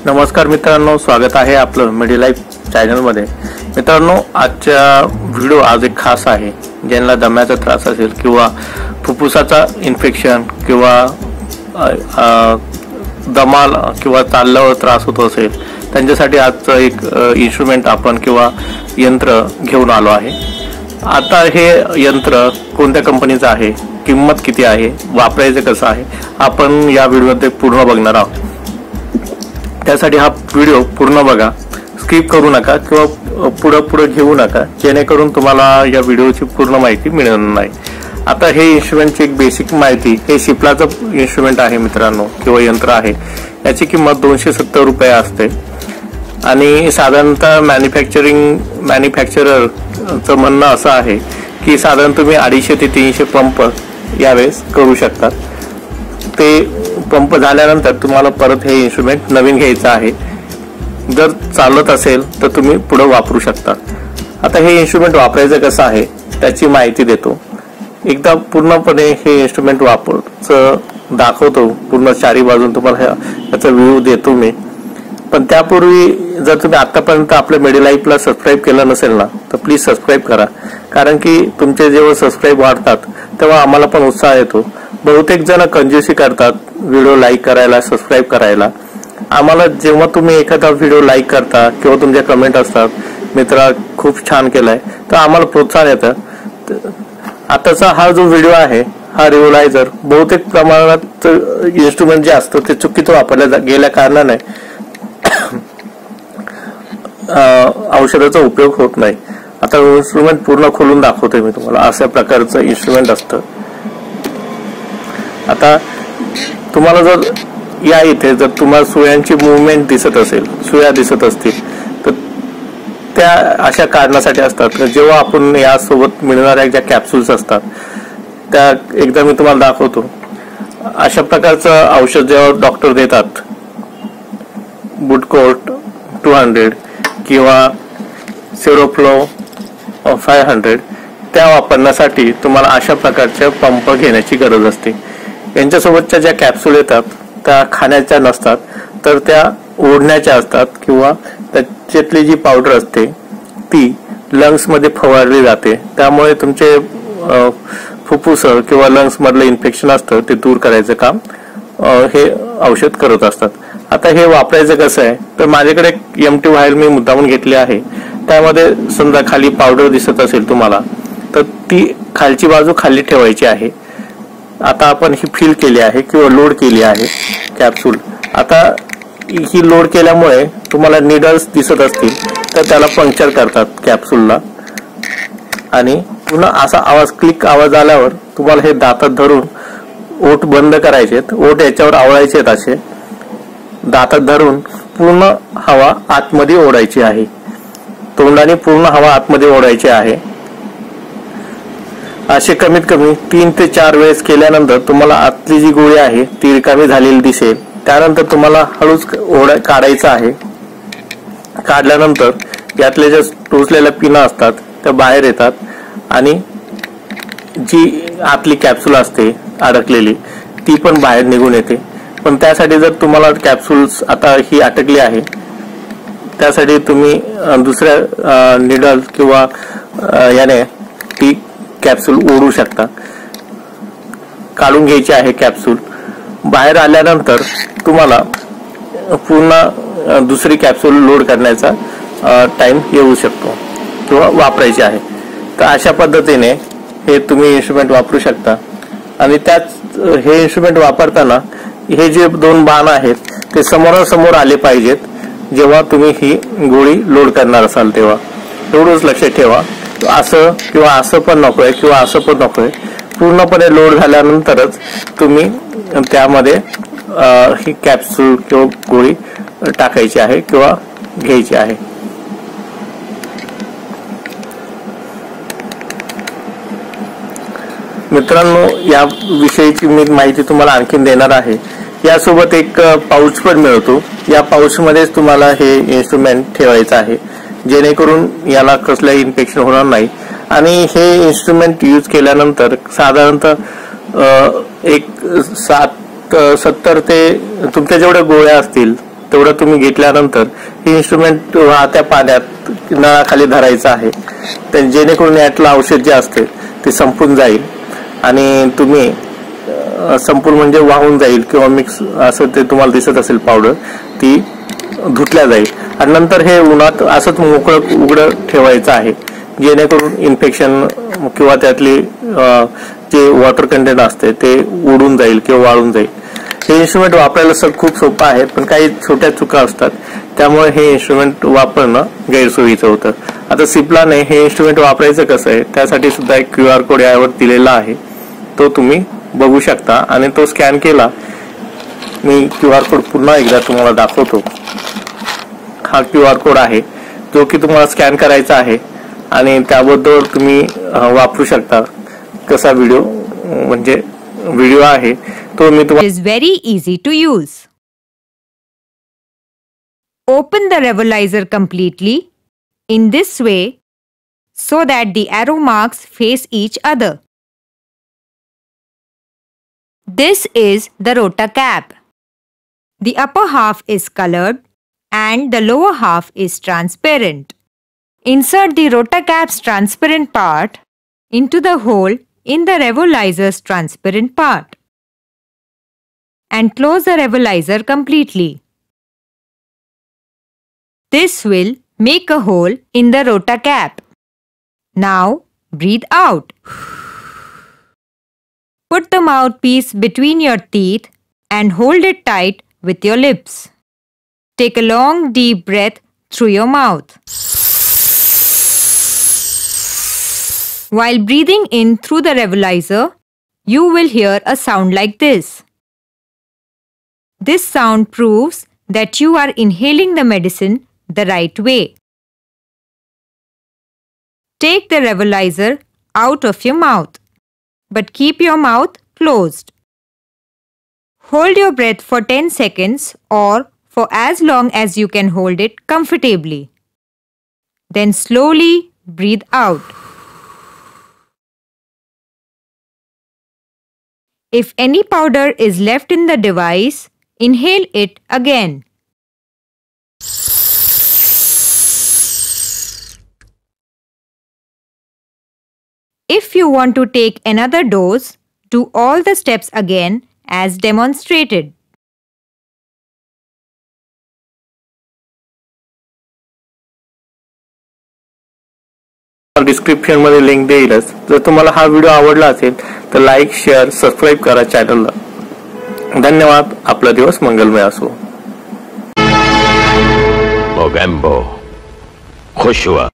नमस्कार मित्रांनो, स्वागत आहे आपलं मेडी लाईफ चॅनल मध्ये। मित्रांनो, आजचा व्हिडिओ आज एक खास आहे। ज्यांना दम्याचा त्रास असेल किंवा फुफ्फुसाचा इन्फेक्शन किंवा दमाल किंवा चालल्यावर त्रास होत असेल त्यांच्यासाठी आजचं एक इन्स्ट्रुमेंट आपण किंवा यंत्र घेऊन आलो आहे। आता हे यंत्र कोणत्या कंपनीचं आहे, किंमत किती आहे, वापरायचं कसं आहे, आपण या व्हिडिओमध्ये पूर्ण बघणार आहोत। त्यासाठी हा व्हिडिओ पूर्ण बघा, स्किप करू नका किंवा पुढे घेऊ नका, जेणेकरून तुम्हाला या व्हिडिओची पूर्ण माहिती मिळणार नाही। आता हे इन्स्ट्रुमेंटची एक बेसिक माहिती, हे शिपलाचं इन्स्ट्रुमेंट आहे मित्रांनो किंवा यंत्र आहे। याची किंमत 270 रुपये असते आणि साधारणतः मॅन्युफॅक्चररचं म्हणणं असं आहे की साधारण तुम्ही 250 ते 300 पंप यावेळेस करू शकतात। ते पंप झाल्यानंतर तुम्हाला परत हे इन्स्ट्रुमेंट नवीन घ्यायचं आहे। जर चालत असेल तर तुम्ही पुढे वापरू शकता। आता हे इन्स्ट्रुमेंट वापरायचं कसं आहे त्याची माहिती देतो। एकदा पूर्णपणे हे इन्स्ट्रुमेंट वापरायचं दाखवतो, पूर्ण चारी बाजून तुम्हाला याचा व्ह्यू देतो मी। पण त्यापूर्वी जर तुम्ही आतापर्यंत आपल्या मेडी लाईफला सबस्क्राईब केलं नसेल ना तर प्लीज सबस्क्राईब करा, कारण की तुमचे जेव्हा सबस्क्राईब वाढतात तेव्हा आम्हाला पण उत्साह येतो। बहुतेक जण कंजूसी करतात व्हिडिओ लाईक करायला, सबस्क्राईब करायला। आम्हाला जेव्हा तुम्ही एखादा व्हिडिओ लाईक करता किंवा तुमच्या कमेंट असतात, मित्रा खूप छान केलाय, तर आम्हाला प्रोत्साहन येतं। आताचा हा जो व्हिडिओ आहे हा रिव्होलायझर बहुतेक प्रमाणात इन्स्ट्रुमेंट जे असतं ते चुकीचं वापरल्या गेल्या कारणाने औषधाचा उपयोग होत नाही। आता इन्स्ट्रुमेंट पूर्ण खोलून दाखवतोय मी तुम्हाला। अशा प्रकारचं इन्स्ट्रुमेंट असतं। आता तुम्हाला जर या इथे जर तुम्हाला सुयांची मूवमेंट दिसत असेल, सुया दिसत असतील, तर त्या अशा कारणासाठी असतात। जेव्हा आपण यासोबत मिळणाऱ्या ज्या कॅप्सूल्स असतात त्या एकदा मी तुम्हाला दाखवतो। अशा प्रकारचं औषध जेव्हा डॉक्टर देतात, बुटकोट 200 किंवा सेरोफ्लो 500, त्या वापरण्यासाठी तुम्हाला अशा प्रकारच्या पंप घेण्याची गरज असते। यांच्यासोबतच्या ज्या कॅप्सूल येतात त्या खाण्याच्या नसतात, तर त्या ओढण्याच्या असतात किंवा त्याच्यातली जी पावडर असते ती लंग्स मध्ये फवारली जाते। त्यामुळे तुमचे फुफ्फुस किंवा लंग्स मधलं इन्फेक्शन असतं ते दूर करायचं काम हे औषध करत असतात। आता हे वापरायचं कसं आहे, तर माझ्याकडे एक एमटी व्हायल मी मुद्दामून घेतली आहे। त्यामध्ये समजा खाली पावडर दिसत असेल तुम्हाला, तर ती खालची बाजू खाली ठेवायची आहे। आता आपण ही फिल केली आहे किंवा लोड केली आहे कॅप्सूल। आता ही लोड केल्यामुळे तुम्हाला निडल्स दिसत असतील तर त्याला पंक्चर करतात कॅप्सूलला, आणि पुन्हा असा आवाज, क्लिक आवाज आल्यावर तुम्हाला हे दातात धरून ओठ बंद करायचे, ओठ याच्यावर आवळायचे, असे दातात धरून पूर्ण हवा आतमध्ये ओढायची आहे। तोंडाने पूर्ण हवा आतमध्ये ओढायची आहे। असे कमीत कमी 3 ते 4 वेळेस केल्यानंतर तुम्हाला आतली जी गोळी आहे ती रिकामी झालेली दिसेल। त्यानंतर तुम्हाला हळूच काढायचं आहे। काढल्यानंतर यातले ज्या टोचलेल्या पिना असतात त्या बाहेर येतात आणि जी आतली कॅप्सूल असते अडकलेली ती पण बाहेर निघून येते। पण त्यासाठी जर तुम्हाला कॅप्सूल्स आता ही अटकली आहे, त्यासाठी तुम्ही दुसऱ्या निडल किंवा याने ती कॅप्सूल ओढू शकता। काढून घ्यायची आहे कॅप्सूल। बाहेर आल्यानंतर तुम्हाला पुन्हा दुसरी कॅप्सूल लोड करण्याचा टाइम येऊ शकतो किंवा वापरायची आहे। तर अशा पद्धतीने हे तुम्ही इन्स्ट्रुमेंट वापरू शकता। आणि त्याच हे इन्स्ट्रुमेंट वापरताना हे जे 2 बाण आहेत ते समोरासमोर आले पाहिजेत जेव्हा तुम्ही ही गोळी लोड करणार असाल तेव्हा। एवढंच लक्षात ठेवा, असं किंवा असं पण नकोय किंवा असं पण नकोय। पूर्णपणे लोड झाल्यानंतरच तुम्ही त्यामध्ये ही कॅप्सूल किंवा गोळी टाकायची आहे किंवा घ्यायची आहे। मित्रांनो, या विषयीची मी माहिती तुम्हाला आणखीन देणार आहे। यासोबत एक पाऊच पण मिळतो। या पाऊच मध्येच तुम्हाला हे इन्स्ट्रुमेंट ठेवायचं आहे, जेणेकरून याला कसलंही इन्फेक्शन होणार नाही। आणि हे इन्स्ट्रुमेंट यूज केल्यानंतर साधारणतः 70 ते तुमच्या जेवढ्या गोळ्या असतील तेवढं तुम्ही घेतल्यानंतर हे इन्स्ट्रुमेंट वाहत्या पाण्यात नळाखाली धरायचं आहे, तर जेणेकरून यातलं औषध जे असते ते संपून जाईल आणि तुम्ही संपून म्हणजे वाहून जाईल किंवा मिक्स असं ते तुम्हाला दिसत असेल पावडर ती धुतल्या जाईल आणि नंतर हे उन्हात असंच मोकळं उघडं ठेवायचं आहे, जेणेकरून इन्फेक्शन किंवा त्यातली जे वॉटर कंटेंट असते ते उडून जाईल किंवा वाळून जाईल. हे इन्स्ट्रुमेंट वापरायला खूप सोपं आहे, पण काही छोट्या चुका असतात, त्यामुळे हे इन्स्ट्रुमेंट वापरणं गैरसोयीचं होतं. आता सिप्लाने हे इन्स्ट्रुमेंट वापरायचं कसं आहे त्यासाठी सुद्धा एक QR कोड यावर दिलेला आहे, तो तुम्ही बघू शकता आणि तो स्कॅन केला. मी QR कोड पुन्हा एकदा तुम्हाला दाखवतो. हा QR कोड आहे जो की तुम्हाला स्कॅन करायचा आहे आणि त्याबद्दल तुम्ही वापरू शकता. कसा व्हिडिओ म्हणजे व्हिडिओ आहे तो मी तुम्हाला. It is very easy to use. Open the Revolizer completely in this way so that the arrow marks face each other. This is the rota cap. The upper half is colored and the lower half is transparent. Insert the rota cap's transparent part into the hole in the Revolizer's transparent part and close the Revolizer completely. This will make a hole in the rota cap. Now breathe out. Put the mouthpiece between your teeth and hold it tight with your lips. Take a long deep breath through your mouth. While breathing in through the Revolizer, you will hear a sound like this. This sound proves that you are inhaling the medicine the right way. Take the Revolizer out of your mouth, but keep your mouth closed. Hold your breath for 10 seconds or for as long as you can hold it comfortably. Then slowly breathe out. If any powder is left in the device, inhale it again. If you want to take another dose, do all the steps again as demonstrated. Description मध्ये link देईलच. जर तुम्हाला हा video आवडला असेल तर like, share, subscribe करा चॅनलला. धन्यवाद. आपला दिवस मंगलमय असो. मोगॅम्बो खुश हुआ.